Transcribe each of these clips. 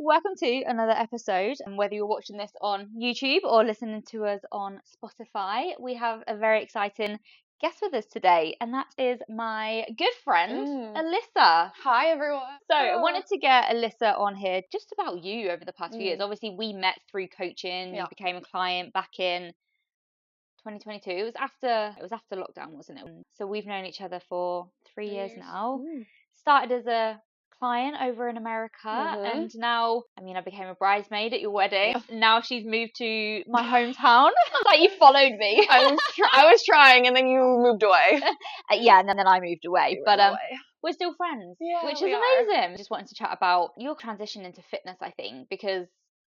welcome to another episode. And whether you're watching this on YouTube or listening to us on Spotify, we have a very exciting guest with us today, and that is my good friend, Alyssa. Hi, everyone. So I wanted to get Alyssa on here just about you over the past few years. Obviously, we met through coaching. You became a client back in 2022. It was after lockdown, wasn't it? So we've known each other for 3 years now. Started as a client over in America, and now, I became a bridesmaid at your wedding. Now she's moved to my hometown. Like, you followed me. I was trying, and then you moved away. And then I moved away. But we're still friends, which is amazing. Are. Just wanted to chat about your transition into fitness, I think, because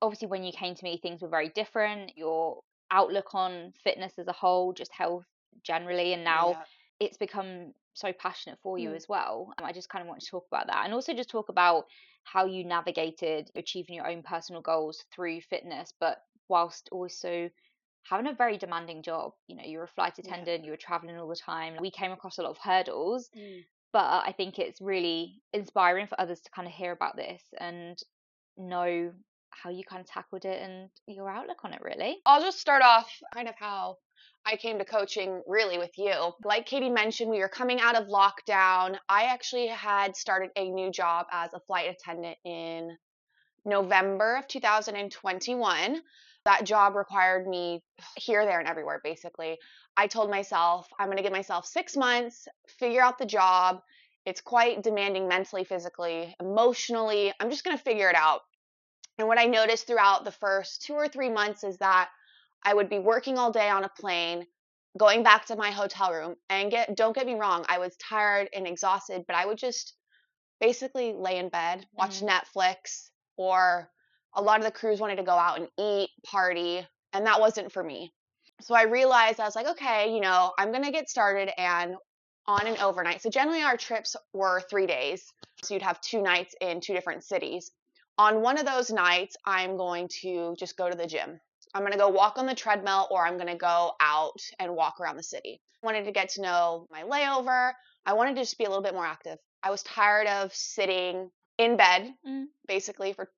obviously when you came to me, things were very different. Your outlook on fitness as a whole, just health generally, and now it's become so passionate for you as well. I just kind of want to talk about that, and also just talk about how you navigated achieving your own personal goals through fitness, but whilst also having a very demanding job. You know, you're a flight attendant, you were traveling all the time. We came across a lot of hurdles, but I think it's really inspiring for others to kind of hear about this and know how you kind of tackled it and your outlook on it, really. I'll just start off kind of how I came to coaching really with you. Like Katie mentioned, we were coming out of lockdown. I actually had started a new job as a flight attendant in November of 2021. That job required me here, there, and everywhere, basically. I told myself, I'm going to give myself 6 months, figure out the job. It's quite demanding mentally, physically, emotionally. I'm just going to figure it out. And what I noticed throughout the first 2 or 3 months is that I would be working all day on a plane, going back to my hotel room, and don't get me wrong, I was tired and exhausted, but I would just basically lay in bed, watch Netflix, or a lot of the crews wanted to go out and eat, party, and that wasn't for me. So I realized, I was like, okay, I'm going to get started and on an overnight. So generally our trips were 3 days. So you'd have 2 nights in 2 different cities. On one of those nights, I'm going to just go to the gym. I'm going to go walk on the treadmill, or I'm going to go out and walk around the city. I wanted to get to know my layover. I wanted to just be a little bit more active. I was tired of sitting in bed, basically for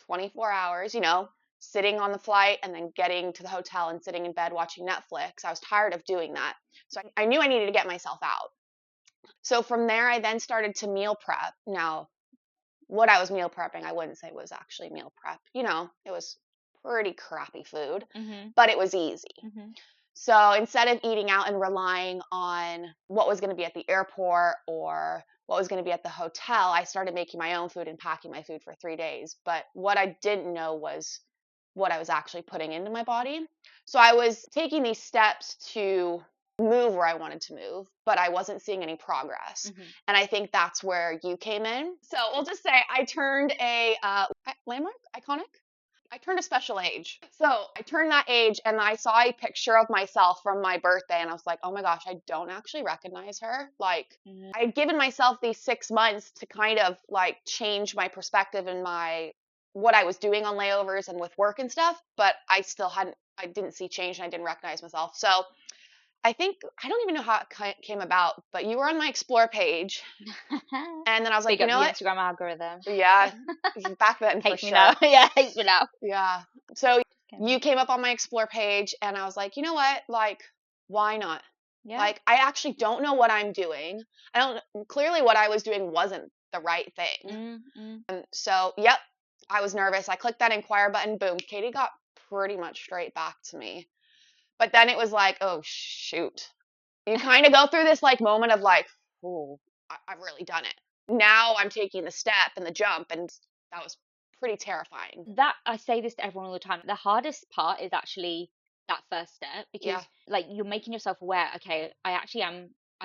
24 hours, sitting on the flight and then getting to the hotel and sitting in bed watching Netflix. I was tired of doing that. So I knew I needed to get myself out. So from there, I then started to meal prep. Now, what I was meal prepping, I wouldn't say was actually meal prep. It was pretty crappy food, but it was easy. So instead of eating out and relying on what was going to be at the airport or what was going to be at the hotel, I started making my own food and packing my food for 3 days. But what I didn't know was what I was actually putting into my body. So I was taking these steps to move where I wanted to move, but I wasn't seeing any progress. And I think that's where you came in. So we'll just say I turned a landmark, iconic. I turned a special age. So I turned that age and I saw a picture of myself from my birthday and I was like, oh my gosh, I don't actually recognize her. Like, I had given myself these 6 months to kind of like change my perspective and what I was doing on layovers and with work and stuff, but I didn't see change and I didn't recognize myself. So I think, I don't even know how it came about, but you were on my Explore page. And then I was like, you know what? Instagram algorithm. Yeah. Back then, for Hates me sure. now. Yeah, hates me now. Yeah. So you came up on my Explore page and I was like, you know what? Like, why not? Yeah. Like, I actually don't know what I'm doing. Clearly what I was doing wasn't the right thing. And so, yep, I was nervous. I clicked that inquire button. Boom. Katie got pretty much straight back to me. But then it was like, oh, shoot. You kind of go through this like moment of like, oh, I've really done it. Now I'm taking the step and the jump, and that was pretty terrifying. That, I say this to everyone all the time, the hardest part is actually that first step, because like, you're making yourself aware, okay, I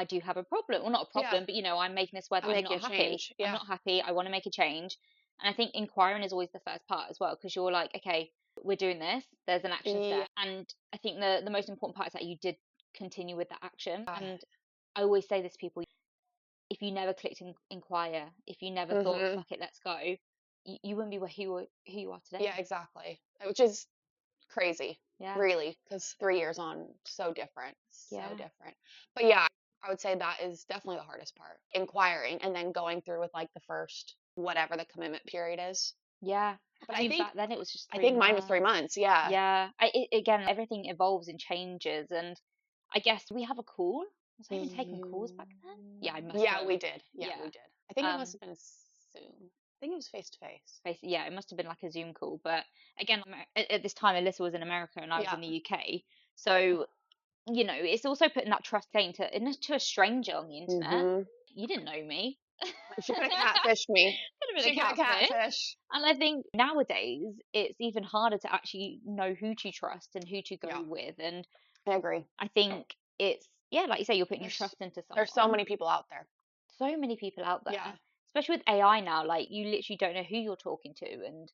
do have a problem. Well, not a problem, but I'm making this where I'm not happy. I'm not happy. I want to make a change. And I think inquiring is always the first part as well, because you're like, okay, we're doing this. There's an action step. And I think the most important part is that you did continue with that action. And I always say this to people, if you never clicked inquire, if you never thought, fuck it, let's go, you wouldn't be who you are today. Yeah, exactly. Which is crazy, really, because 3 years on, so different. But yeah, I would say that is definitely the hardest part, inquiring and then going through with like the first, whatever the commitment period is. Yeah. But I mean, back then it was just I 3 think mine was 3 months. months. Yeah. Yeah. Again, everything evolves and changes, and I guess we have a call. Was I even taking calls back then? Yeah, I must Yeah, have. we did. Yeah, Yeah. we did. I think it must have been soon. I think it was face to face. Basically, yeah, it must have been like a Zoom call. But again, at this time, Alyssa was in America and I was Yeah. in the UK. So, it's also putting that trust into a stranger on the internet. You didn't know me. She could have catfished me. Could have She been a could have catfish. catfished. And I think nowadays it's even harder to actually know who to trust and who to go Yeah. with. And I agree. I think it's, yeah, like you say, you're putting your There's trust into someone. There's so many people out there. So many people out there. Yeah. Especially with AI now, like you literally don't know who you're talking to. And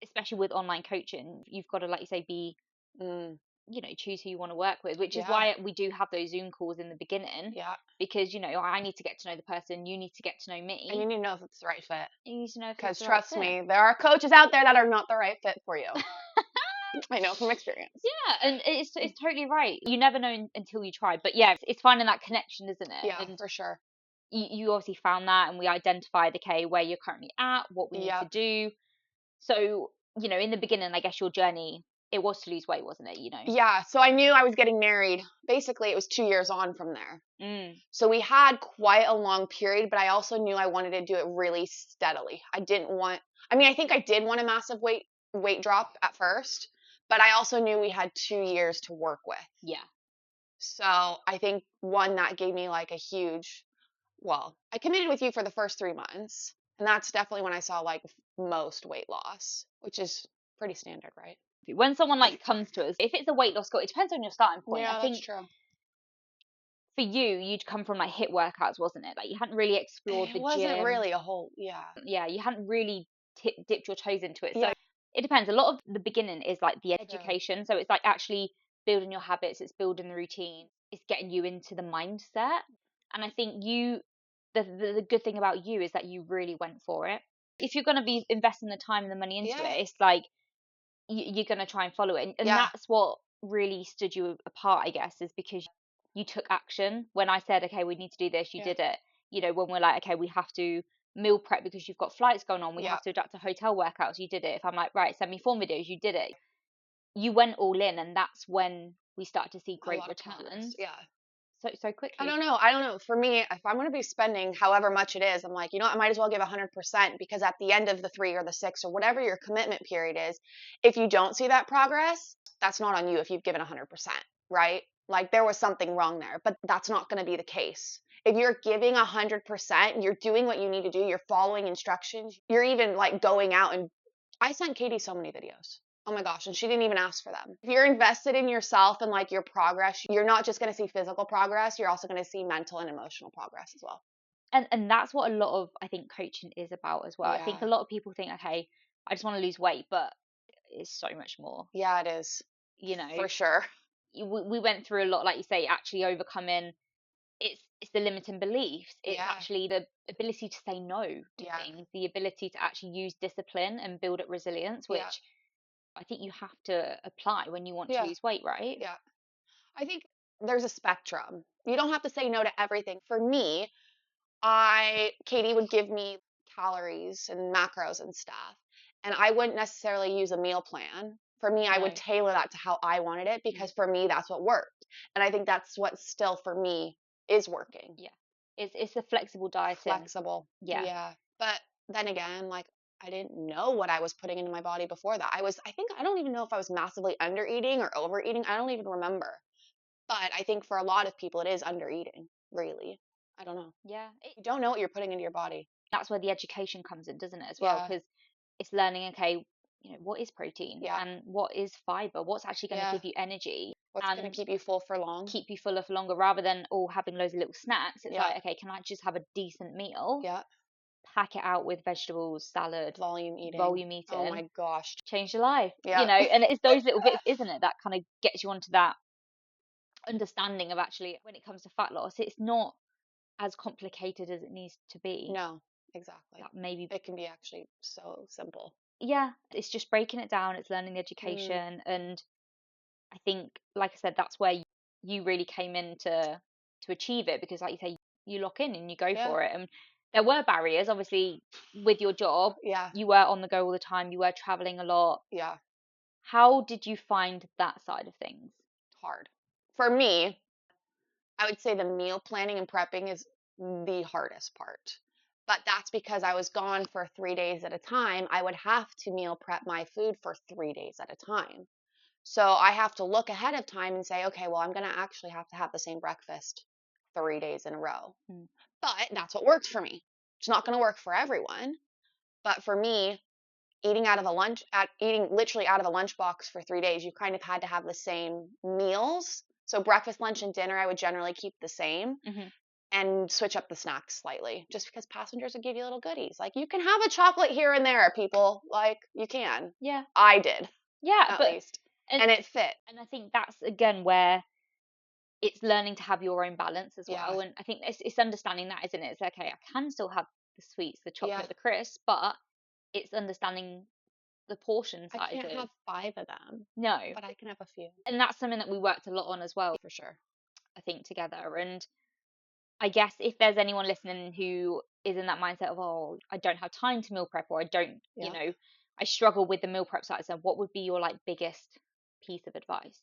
especially with online coaching, you've got to, like you say, be, choose who you want to work with, which is Yeah. why we do have those Zoom calls in the beginning. Yeah. Because, I need to get to know the person, you need to get to know me. And you need to know if it's the right fit. You need to know if Because it's the right trust fit. me, there are coaches out there that are not the right fit for you. I know from experience. Yeah, and it's totally right. You never know until you try. But yeah, it's finding that connection, isn't it? Yeah, And for sure. you obviously found that, and we identified, okay, where you're currently at, what we need to do. So, in the beginning, I guess your journey, it was to lose weight, wasn't it? Yeah, so I knew I was getting married. Basically, it was 2 years on from there. So we had quite a long period, but I also knew I wanted to do it really steadily. I think I did want a massive weight drop at first, but I also knew we had 2 years to work with. Yeah. So I think that gave me like a huge, I committed with you for the first 3 months, and that's definitely when I saw like most weight loss, which is pretty standard, right? When someone like comes to us, if it's a weight loss goal, it depends on your starting point. Yeah, I think that's true. for you'd come from like HIIT workouts, wasn't it? Like you hadn't really explored the gym. It wasn't really a whole, Yeah, you hadn't really dipped your toes into it. Yeah. So it depends. A lot of the beginning is like the education. So it's like actually building your habits, it's building the routine, it's getting you into the mindset. And I think the good thing about you is that you really went for it. If you're going to be investing the time and the money into it, it's like you're going to try and follow it. And that's what really stood you apart, I guess, is because you took action. When I said, okay, we need to do this, you did it. When we're like, okay, we have to meal prep because you've got flights going on, we have to adapt to hotel workouts, you did it. If I'm like, right, send me form videos, you did it. You went all in, and that's when we start to see great returns. Yeah. So quickly. I don't know. For me, if I'm going to be spending however much it is, I'm like, I might as well give 100%, because at the end of the 3 or the 6 or whatever your commitment period is, if you don't see that progress, that's not on you if you've given 100%, right? Like there was something wrong there, but that's not going to be the case. If you're giving 100%, you're doing what you need to do, you're following instructions, you're even like going out, and I sent Katie so many videos. Oh my gosh, and she didn't even ask for them. If you're invested in yourself and like your progress, you're not just going to see physical progress, you're also going to see mental and emotional progress as well. And that's what a lot of, I think, coaching is about as well. I think a lot of people think, okay, I just want to lose weight, but it's so much more. Yeah, it is. For sure. We went through a lot, like you say, actually overcoming. It's the limiting beliefs. It's actually the ability to say no to things, the ability to actually use discipline and build up resilience, which I think you have to apply when you want to lose weight, right? Yeah. I think there's a spectrum. You don't have to say no to everything. For me, Katie would give me calories and macros and stuff, and I wouldn't necessarily use a meal plan. For me, I would tailor that to how I wanted it, because for me, that's what worked. And I think that's what still for me is working. Yeah. It's a flexible dieting. Flexible. Yeah. But then again, like I didn't know what I was putting into my body before that. I don't even know if I was massively under eating or overeating. I don't even remember. But I think for a lot of people, it is under eating, really. I don't know. Yeah. You don't know what you're putting into your body. That's where the education comes in, doesn't it, as well? Because it's learning, okay, what is protein and what is fiber? What's actually going to give you energy? What's going to keep you full for long? Keep you fuller for longer, rather than having loads of little snacks. It's like, okay, can I just have a decent meal? Yeah. Pack it out with vegetables, salad, volume eating. Oh my gosh. Change your life. Yeah. And it's those little bits, isn't it, that kind of gets you onto that understanding of actually when it comes to fat loss, it's not as complicated as it needs to be. No, exactly. Maybe it can be actually so simple. Yeah, it's just breaking it down. It's learning the education, and I think, like I said, that's where you really came in to achieve it, because, like you say, you lock in and you go for it. And there were barriers, obviously, with your job. Yeah. You were on the go all the time. You were traveling a lot. Yeah. How did you find that side of things? Hard. For me, I would say the meal planning and prepping is the hardest part. But that's because I was gone for 3 days at a time. I would have to meal prep my food for 3 days at a time. So I have to look ahead of time and say, okay, well, I'm going to actually have to have the same breakfast 3 days in a row. Mm. But that's what works for me. It's not going to work for everyone. But for me, eating literally out of a lunchbox for 3 days, you kind of had to have the same meals. So breakfast, lunch, and dinner, I would generally keep the same. Mm-hmm. And switch up the snacks slightly, just because passengers would give you little goodies. Like, you can have a chocolate here and there, people. Like, you can. Yeah. I did. Yeah, at least. And it fit. And I think that's, again, where it's learning to have your own balance as Yeah. well. And I think it's understanding that, isn't it? It's okay, I can still have the sweets, the chocolate, Yeah. the crisps, but it's understanding the portion I sizes. can't have 5 of them, No. but I can have a few. And that's something that we worked a lot on as well, For sure. I think, together. And I guess if there's anyone listening who is in that mindset of, oh, I don't have time to meal prep, or I don't, Yeah. you know, I struggle with the meal prep side, so what would be your like biggest piece of advice?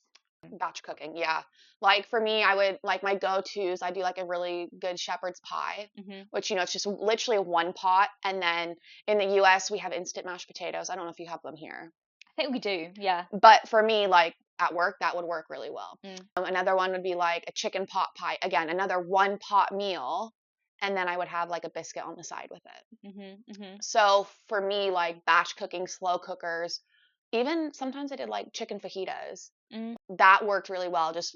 Batch cooking, yeah. Like, for me, I would, like, my go-tos, I do like a really good shepherd's pie, Mm-hmm. which, you know, it's just literally one pot. And then in the US, we have instant mashed potatoes. I don't know if you have them here. I think we do, yeah. But for me, like, at work, that would work really well. Mm. Another one would be like a chicken pot pie. Again, another one pot meal. And then I would have like a biscuit on the side with it. Mm-hmm. Mm-hmm. So for me, like, batch cooking, slow cookers, even sometimes I did like chicken fajitas. Mm. That worked really well. Just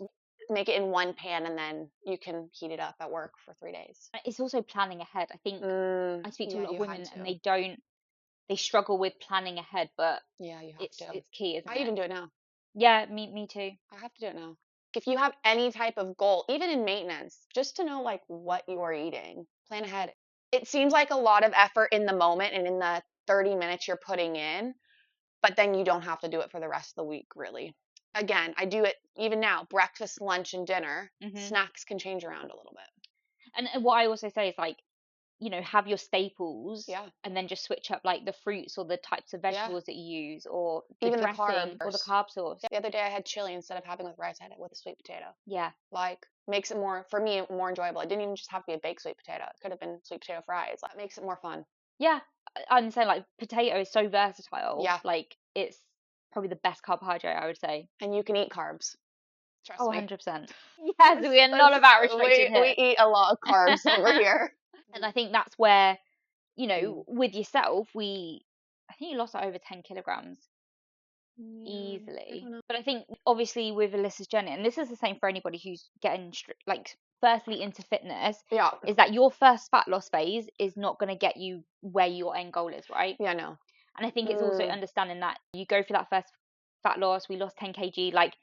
make it in one pan and then you can heat it up at work for 3 days. It's also planning ahead. I think I speak to a lot of women and they struggle with planning ahead, but yeah, you have to. It's key, isn't I it? even do it now. Yeah, me too. I have to do it now. If you have any type of goal, even in maintenance, just to know like what you are eating, plan ahead. It seems like a lot of effort in the moment and in the 30 minutes you're putting in, but then you don't have to do it for the rest of the week, really. Again, I do it even now, breakfast, lunch, and dinner. Mm-hmm. Snacks can change around a little bit. And what I also say is, like, you know, have your staples, Yeah. and then just switch up like the fruits or the types of vegetables that you use, or the even dressing, the carbs, or the carb sauce. The other day I had chili instead of having with rice. I had it with a sweet potato. Yeah. Like, makes it more, for me, more enjoyable. It didn't even just have to be a baked sweet potato. It could have been sweet potato fries. That makes it more fun. Yeah, I'm saying, like, potato is so versatile. Yeah. Like, it's probably the best carbohydrate, I would say. And you can eat carbs. Trust me. 100%. Yes, we are not about restriction here. We eat a lot of carbs over here. And I think that's where, you know, with yourself, I think you lost like over 10 kilograms easily. But I think obviously with Alyssa's journey, and this is the same for anybody who's getting like firstly into fitness, Yeah. is that your first fat loss phase is not going to get you where your end goal is, right? Yeah, no. And I think it's also understanding that you go for that first fat loss, we lost 10 kg, like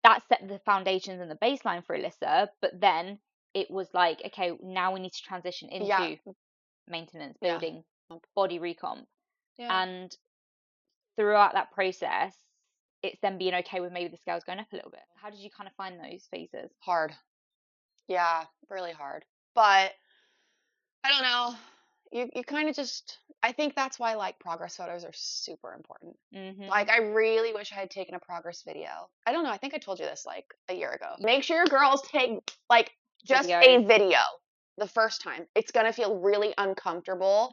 that set the foundations and the baseline for Alyssa, but then it was like, okay, now we need to transition into maintenance, building, body recomp. And throughout that process, it's then being okay with maybe the scales going up a little bit. How did you kind of find those phases? Hard. Yeah, really hard. But I don't know. You kind of just, I think that's why like progress photos are super important. Mm-hmm. Like, I really wish I had taken a progress video. I don't know. I think I told you this like a year ago. Make sure your girls take like just a video the first time. It's going to feel really uncomfortable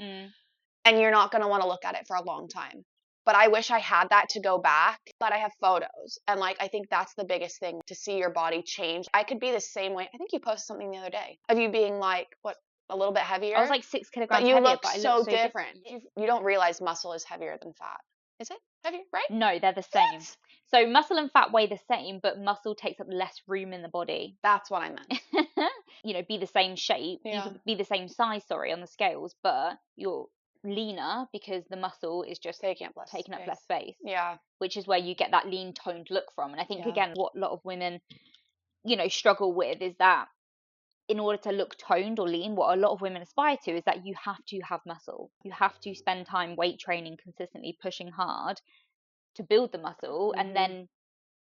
and you're not going to want to look at it for a long time. But I wish I had that to go back, but I have photos. And like, I think that's the biggest thing, to see your body change. I could be the same way. I think you posted something the other day of you being like, what, a little bit heavier? I was like 6 kilograms but you heavier, look but I so look so different. You don't realize muscle is heavier than fat. Is it heavier, right? No, they're the same. What? So muscle and fat weigh the same, but muscle takes up less room in the body. That's what I meant. You know, be the same shape. You could be the same size, on the scales, but you're leaner because the muscle is just taking up less space. Yeah. Which is where you get that lean toned look from. And I think again, what a lot of women, you know, struggle with is that in order to look toned or lean, what a lot of women aspire to is that you have to have muscle. You have to spend time weight training, consistently pushing hard to build the muscle, and then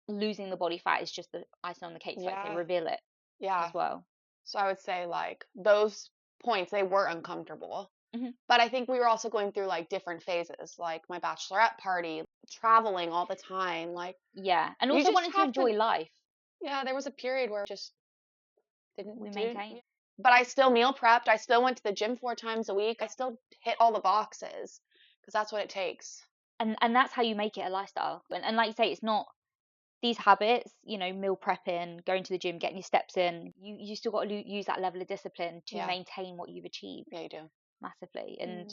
losing the body fat is just the icing on the cake, so I say reveal it as well. So I would say like those points, they were uncomfortable. Mhm. But I think we were also going through like different phases, like my bachelorette party, traveling all the time. Like, Yeah. And you also just wanting to have to, enjoy life. yeah, there was a period where I just didn't We do, maintain. but I still meal prepped. I still went to the gym 4 times a week. I still hit all the boxes because that's what it takes. And that's how you make it a lifestyle. And like you say, it's not these habits, meal prepping, going to the gym, getting your steps in. You still got to use that level of discipline to Yeah. maintain what you've achieved. Yeah, you do. Massively. And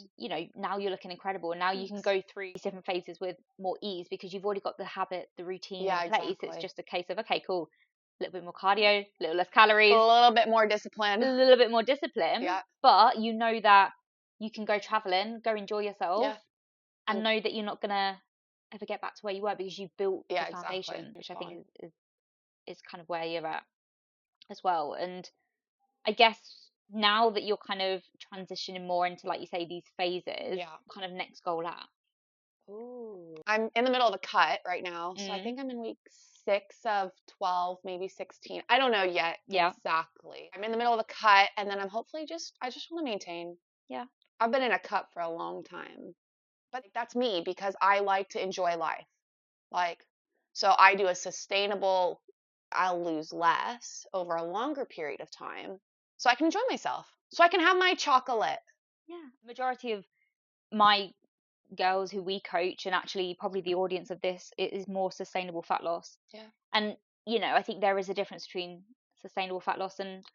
now you're looking incredible, and now you can Thanks. go through these different phases with more ease because you've already got the habit, the routine Yeah, in place. It's exactly. just a case of, okay, cool, a little bit more cardio, a little less calories, A little bit more discipline. a little bit more discipline. Yeah. But you know that you can go traveling, go enjoy yourself, Yeah. and know that you're not gonna ever get back to where you were because you've built Yeah, the foundation, exactly. which I think is kind of where you're at as well. And I guess now that you're kind of transitioning more into, like you say, these phases, Yeah. kind of next goal at? Ooh. I'm in the middle of a cut right now. So I think I'm in week 6 of 12, maybe 16. I don't know yet Yeah. exactly. I'm in the middle of a cut, and then I'm hopefully I just want to maintain. Yeah. I've been in a cut for a long time. But that's me because I like to enjoy life. Like, so I do a sustainable, I'll lose less over a longer period of time so I can enjoy myself. So I can have my chocolate. Yeah. Majority of my girls who we coach, and actually probably the audience of this, it is more sustainable fat loss. Yeah. And, I think there is a difference between sustainable fat loss and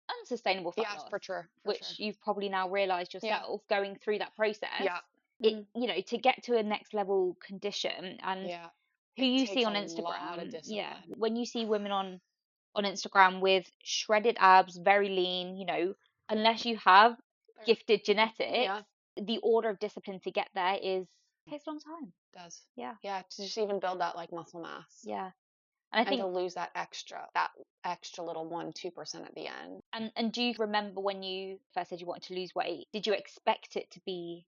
unsustainable fat loss, For sure. which you've probably now realized yourself going through that process. Yeah. It, to get to a next level condition, and who you see on Instagram, when you see women on Instagram with shredded abs, very lean, unless you have gifted genetics, the order of discipline to get there takes a long time. It does. Yeah. Yeah, to just even build that like muscle mass. Yeah. And I think to lose that extra little 1-2% at the end. And do you remember when you first said you wanted to lose weight? Did you expect it to be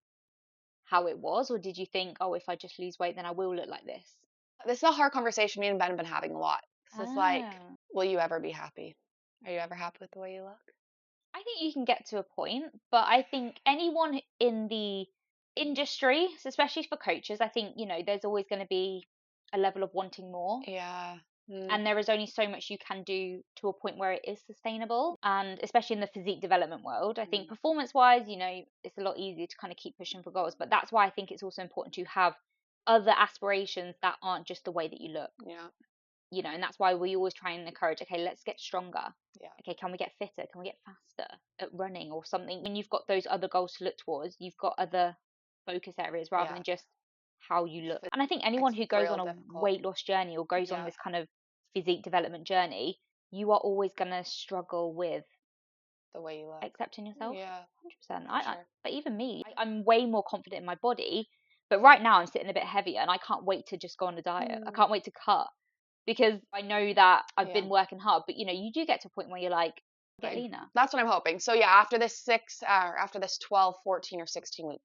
how it was, or did you think, oh, if I just lose weight, then I will look like this? This is a hard conversation me and Ben have been having a lot. It's like, Ah. will you ever be happy? Are you ever happy with the way you look? I think you can get to a point, but I think anyone in the industry, especially for coaches, I think, there's always going to be a level of wanting more. Yeah. And there is only so much you can do to a point where it is sustainable. And especially in the physique development world, I think performance wise, it's a lot easier to kind of keep pushing for goals. But that's why I think it's also important to have other aspirations that aren't just the way that you look. Yeah. And that's why we always try and encourage, okay, let's get stronger. Yeah. Okay, can we get fitter? Can we get faster at running or something? When you've got those other goals to look towards, you've got other focus areas rather than just how you look. And I think anyone who goes on a weight loss journey or goes on this kind of physique development journey, you are always going to struggle with the way you look, accepting yourself. Yeah. 100%. But even me, I'm way more confident in my body. But right now I'm sitting a bit heavier, and I can't wait to just go on a diet. I can't wait to cut, because I know that I've been working hard. But you do get to a point where you're like, get leaner. That's what I'm hoping. So yeah, after this 12, 14, or 16 week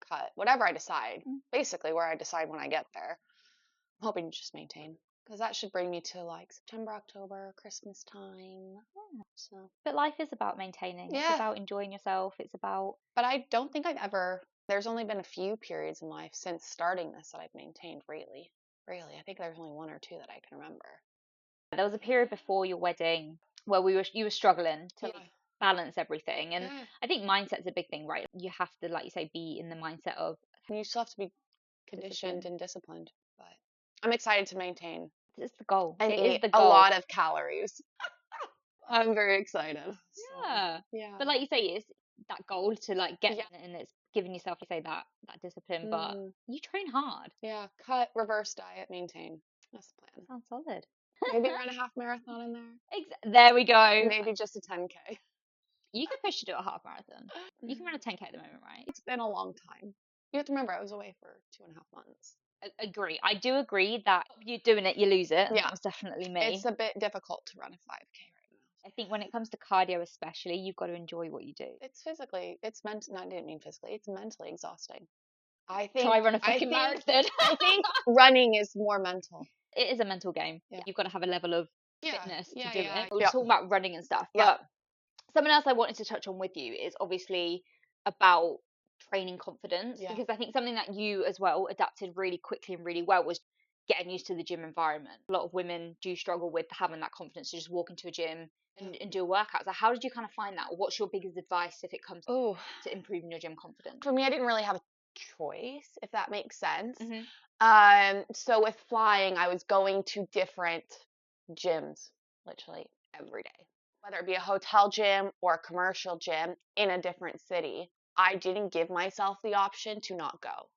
cut, whatever I decide, basically where I decide when I get there, I'm hoping to just maintain, because that should bring me to like September, October, Christmas time. Yeah. So. But life is about maintaining. Yeah. It's about enjoying yourself. It's about. But I don't think there's only been a few periods in life since starting this that I've maintained really. Really, I think there's only 1 or 2 that I can remember. There was a period before your wedding where you were struggling to balance everything, and I think mindset's a big thing, right? You have to, like you say, be in the mindset of. You still have to be conditioned and disciplined. But I'm excited to maintain. It's the goal. And it eat is the goal. A lot of calories. I'm very excited. Yeah. So, yeah. But like you say, it's that goal to like get and it's giving yourself, you say, that discipline, but you train hard. Yeah. Cut, reverse diet, maintain. That's the plan. Sounds solid. Maybe run a half marathon in there. There we go. Maybe just a 10K. You could push to do a half marathon. You can run a 10K at the moment, right? It's been a long time. You have to remember, I was away for 2.5 months. Agree. I do agree that you're doing it, you lose it. Yeah. That was definitely me. It's a bit difficult to run a 5K right now. I think when it comes to cardio especially, you've got to enjoy what you do. It's I didn't mean physically, it's mentally exhausting. Try run a fucking marathon. I think running is more mental. It is a mental game. Yeah. You've got to have a level of fitness to do it. We're talking about running and stuff, but Something else I wanted to touch on with you is obviously about training confidence, Yeah. because I think something that you as well adapted really quickly and really well was getting used to the gym environment. A lot of women do struggle with having that confidence to just walk into a gym and do a workout. So how did you kind of find that? Or what's your biggest advice if it comes Oh, to improving your gym confidence? for me, I didn't really have a choice, if that makes sense. Hmm. So with flying, I was going to different gyms literally every day, whether it be a hotel gym or a commercial gym in a different city. I didn't give myself the option to not go.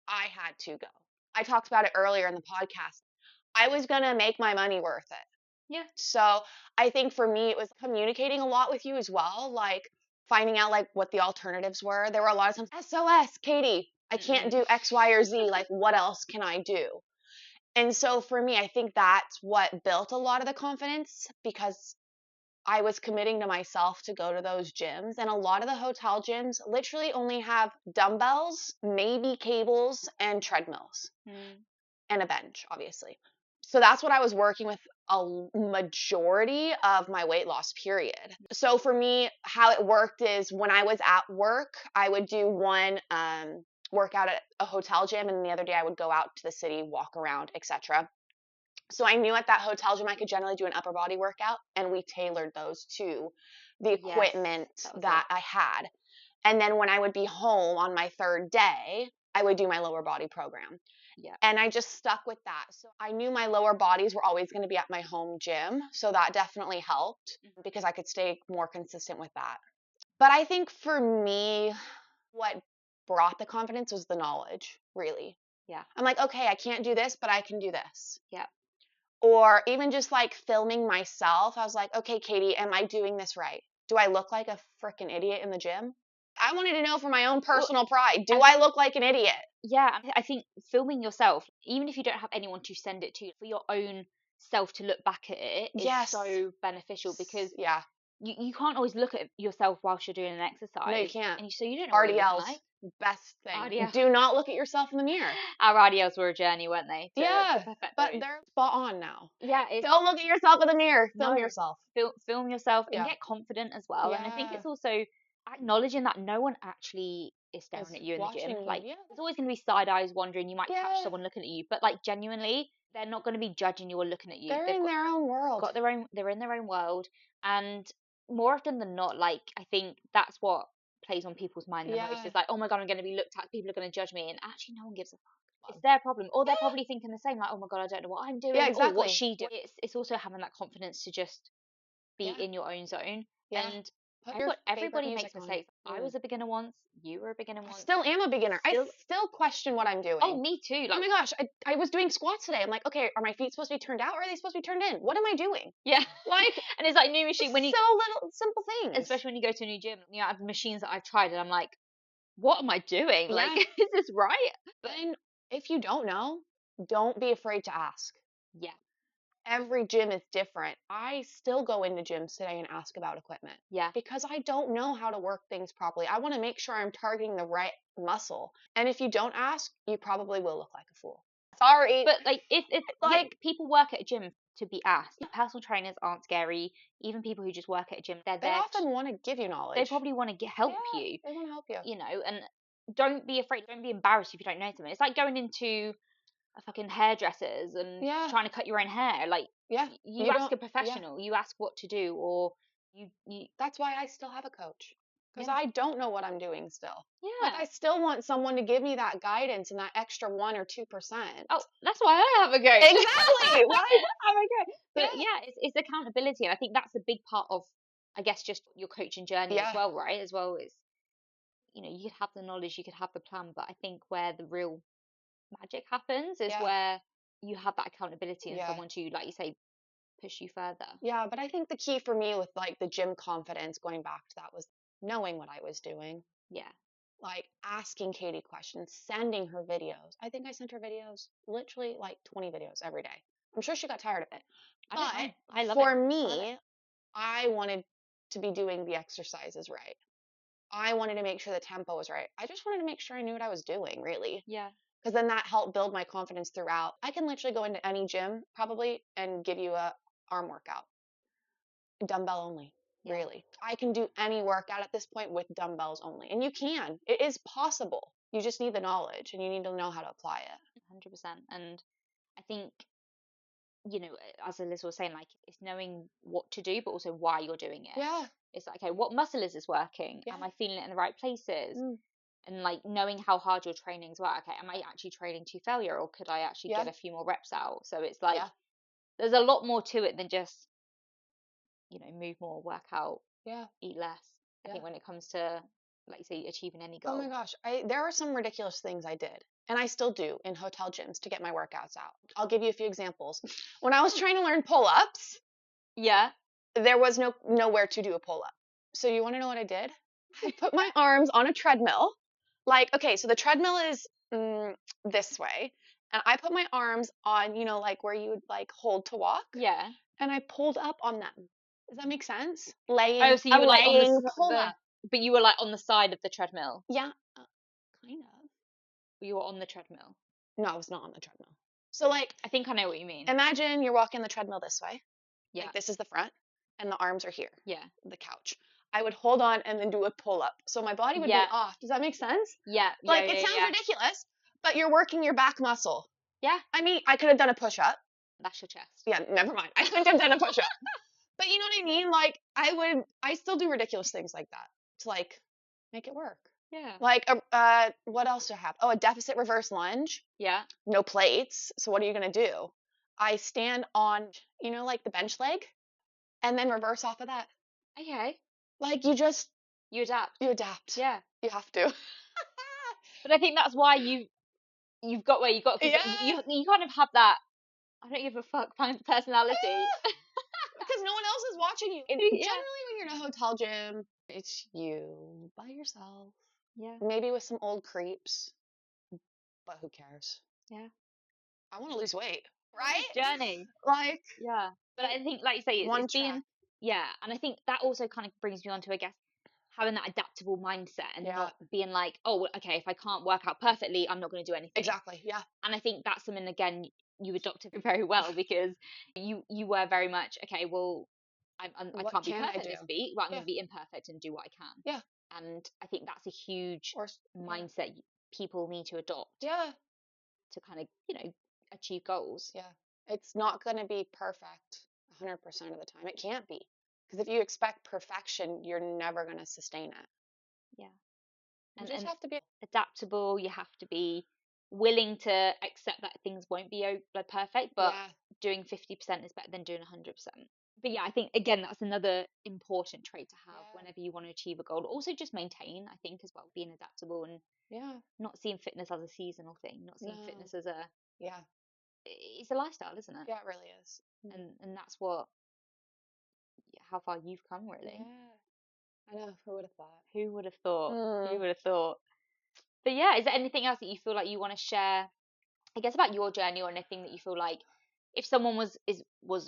I had to go. I talked about it earlier in the podcast. I was going to make my money worth it. Yeah. So I think for me, it was communicating a lot with you as well, like finding out like what the alternatives were. There were a lot of times, SOS, Katie, I can't do X, Y, or Z. Like, what else can I do? And so for me, I think that's what built a lot of the confidence, because I was committing to myself to go to those gyms. And a lot of the hotel gyms literally only have dumbbells, maybe cables, and treadmills, and a bench, obviously. So that's what I was working with a majority of my weight loss period. So for me, how it worked is when I was at work, I would do one workout at a hotel gym, and the other day I would go out to the city, walk around, etc. So I knew at that hotel gym I could generally do an upper body workout, and we tailored those to the equipment that I had. And then when I would be home on my third day, I would do my lower body program. Yeah. And I just stuck with that. So I knew my lower bodies were always going to be at my home gym. So that definitely helped because I could stay more consistent with that. But I think for me, what brought the confidence was the knowledge, really. Yeah. I'm like, okay, I can't do this, but I can do this. Yeah. Or even just like filming myself. I was like, okay, Katie, am I doing this right? Do I look like a freaking idiot in the gym? I wanted to know for my own personal pride. Do I look like an idiot? Yeah, I think filming yourself, even if you don't have anyone to send it to, for your own self to look back at it is so beneficial, because you can't always look at yourself whilst you're doing an exercise. No, you can't. And so you don't know what you're looking RDLs, like. best thing. RDL. Do not look at yourself in the mirror. Our RDLs were a journey, weren't they? To perfect but those. they're spot on now. Yeah, don't look at yourself in the mirror. Film yourself. Film yourself and get confident as well. And I think it's also acknowledging that no one actually is staring at you in the gym. Like, there's always going to be side eyes wandering. You might catch someone looking at you, but like genuinely, they're not going to be judging you or looking at you. They're in their own world. They're in their own world, and more often than not, like, I think that's what plays on people's mind the most. It's like, oh my god, I'm going to be looked at. People are going to judge me, and actually, no one gives a fuck. It's their problem, or they're probably thinking the same. Like, oh my god, I don't know what I'm doing, or what she doing. It's also having that confidence to just be in your own zone. And everybody makes mistakes. I was a beginner once. You were a beginner once. Still am a beginner. I still question what I'm doing. Oh, me too. Like, oh my gosh, I was doing squats today. I'm like, okay, are my feet supposed to be turned out, or are they supposed to be turned in? What am I doing? Yeah. Like, and it's like new machine when you so little simple things. Especially when you go to a new gym, I have machines that I've tried, and I'm like, what am I doing? Like, is this right? But if you don't know, don't be afraid to ask. Yeah. Every gym is different. I still go into gyms today and ask about equipment. Yeah. Because I don't know how to work things properly. I want to make sure I'm targeting the right muscle. And if you don't ask, you probably will look like a fool. Sorry. But like, it's like, people work at a gym to be asked. Personal trainers aren't scary. Even people who just work at a gym, they often want to give you knowledge. They probably want to help you. They want to help you. And don't be afraid. Don't be embarrassed if you don't know something. It's like going into a fucking hairdresser's and trying to cut your own hair. Like, you ask a professional. You ask what to do, or you. That's why I still have a coach. Because I don't know what I'm doing still. Yeah. Like, I still want someone to give me that guidance and that extra 1 or 2%. Oh, that's why I have a coach. Exactly. Why have a coach? But it's accountability. And I think that's a big part of, I guess, just your coaching journey as well, right? As well as, you could have the knowledge, you could have the plan, but I think where the real magic happens is where you have that accountability and someone to, like you say, push you further. Yeah, but I think the key for me with like the gym confidence, going back to that, was knowing what I was doing. Yeah. Like asking Katie questions, sending her videos. I think I sent her videos, literally like 20 videos every day. I'm sure she got tired of it. But I love for me, I wanted to be doing the exercises right. I wanted to make sure the tempo was right. I just wanted to make sure I knew what I was doing, really. Yeah. Because then that helped build my confidence throughout. I can literally go into any gym probably and give you a arm workout. Dumbbell only. really. I can do any workout at this point with dumbbells only. And you can. It is possible. You just need the knowledge and you need to know how to apply it. 100%. And I think, as Alyssa was saying, like, it's knowing what to do, but also why you're doing it. Yeah. It's like, okay, what muscle is this working? Yeah. Am I feeling it in the right places? Mm. And like knowing how hard your training as well. Okay, am I actually training to failure, or could I actually get a few more reps out? So it's like there's a lot more to it than just move more, work out, eat less. I think when it comes to, like you say, achieving any goal. Oh my gosh, there are some ridiculous things I did, and I still do in hotel gyms to get my workouts out. I'll give you a few examples. When I was trying to learn pull-ups, there was nowhere to do a pull-up. So you want to know what I did? I put my arms on a treadmill. Like, okay, so the treadmill is this way, and I put my arms on, like where you would like hold to walk. Yeah. And I pulled up on them. Does that make sense? Laying. Oh, so you were like on pull-up. But you were like on the side of the treadmill. Yeah, kind of. You were on the treadmill. No, I was not on the treadmill. So like, I think I know what you mean. Imagine you're walking the treadmill this way. Yeah. Like this is the front, and the arms are here. Yeah. The couch. I would hold on and then do a pull-up. So my body would be off. Does that make sense? Yeah. Like, it sounds ridiculous, but you're working your back muscle. Yeah. I mean, I could have done a push-up. That's your chest. Yeah, never mind. I couldn't have done a push-up. But you know what I mean? Like, I still do ridiculous things like that to, like, make it work. Yeah. Like, what else do I have? Oh, a deficit reverse lunge. Yeah. No plates. So what are you going to do? I stand on, like the bench leg and then reverse off of that. Okay. Like, you adapt. You adapt. Yeah. You have to. But I think that's why you've got where you got, because you kind of have that, I don't give a fuck personality. Because no one else is watching you. Generally, when you're in a hotel gym, it's you by yourself. Yeah. Maybe with some old creeps. But who cares? Yeah. I want to lose weight. Right? Journey. Like. Yeah. But I think, like you say, it's being. Yeah. And I think that also kind of brings me on to, I guess, having that adaptable mindset and not being like, oh, okay, if I can't work out perfectly, I'm not going to do anything. Exactly. Yeah. And I think that's something, again, you adopted very well, because you were very much, okay, well, I can't be perfect this week, but I'm going to be imperfect and do what I can. Yeah. And I think that's a huge mindset people need to adopt. Yeah. To kind of, achieve goals. Yeah. It's not going to be perfect 100% of the time. It can't be. Because if you expect perfection, you're never going to sustain it. Yeah. You just have to be adaptable. You have to be willing to accept that things won't be perfect, but doing 50% is better than doing 100%. But yeah, I think, again, that's another important trait to have whenever you want to achieve a goal. Also just maintain, I think, as well, being adaptable and not seeing fitness as a seasonal thing, not seeing fitness as it's a lifestyle, isn't it? Yeah, it really is. And that's how far you've come, really. Yeah. I know. Who would have thought? Who would have thought? Who would have thought? But yeah, is there anything else that you feel like you want to share, I guess, about your journey, or anything that you feel like if someone was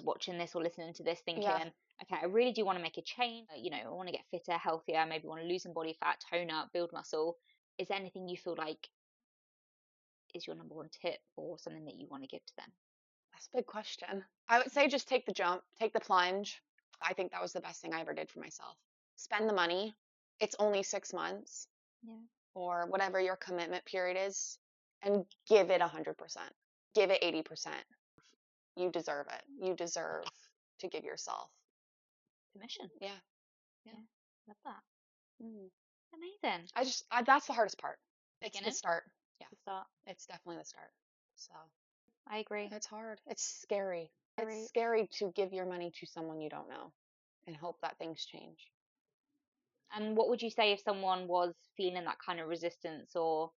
watching this or listening to this thinking, okay, I really do want to make a change, I want to get fitter, healthier, maybe want to lose some body fat, tone up, build muscle. Is there anything you feel like is your number one tip or something that you want to give to them? That's a big question. I would say just take the jump, take the plunge. I think that was the best thing I ever did for myself. Spend the money. It's only 6 months. Yeah. Or whatever your commitment period is, and give it 100%. Give it 80%. You deserve it. You deserve to give yourself permission. Yeah. Love that. Amazing. That's the hardest part. It's the start. Yeah. The start. It's definitely the start. So I agree. It's hard. It's scary. It's scary to give your money to someone you don't know and hope that things change. And what would you say if someone was feeling that kind of resistance or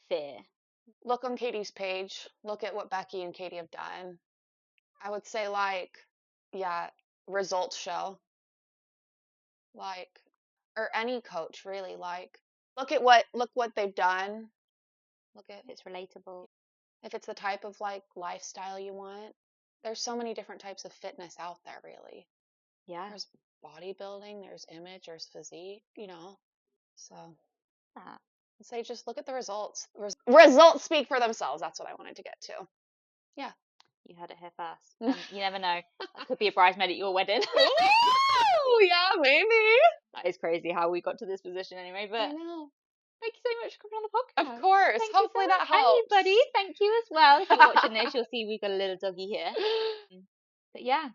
fear? Look on Katie's page. Look at what Becky and Katie have done. I would say, results show. Or any coach, really. Look what they've done. Look at if it's relatable. If it's the type of lifestyle you want. There's so many different types of fitness out there, really. Yeah. There's bodybuilding, there's image, there's physique, So I'd say just look at the results. Results speak for themselves. That's what I wanted to get to. Yeah. You heard it here first. And you never know. I could be a bridesmaid at your wedding. Ooh, yeah, maybe. That is crazy how we got to this position anyway. But I know. thank you so much for coming on the podcast. Of course. Thank Hopefully you so that much. helps. Anybody, thank you as well. If you're watching this, you'll see we've got a little doggy here. But yeah,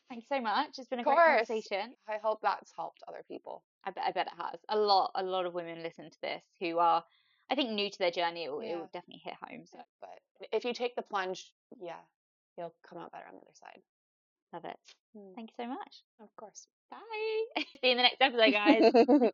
thanks so much. It's been a Of great course. conversation. I hope that's helped other people. I bet it has. A lot of women listen to this who are, I think, new to their journey. It will definitely hit home. So, but if you take the plunge, you'll come out better on the other side. Love it. Thank you so much. Of course. Bye. See you in the next episode, guys.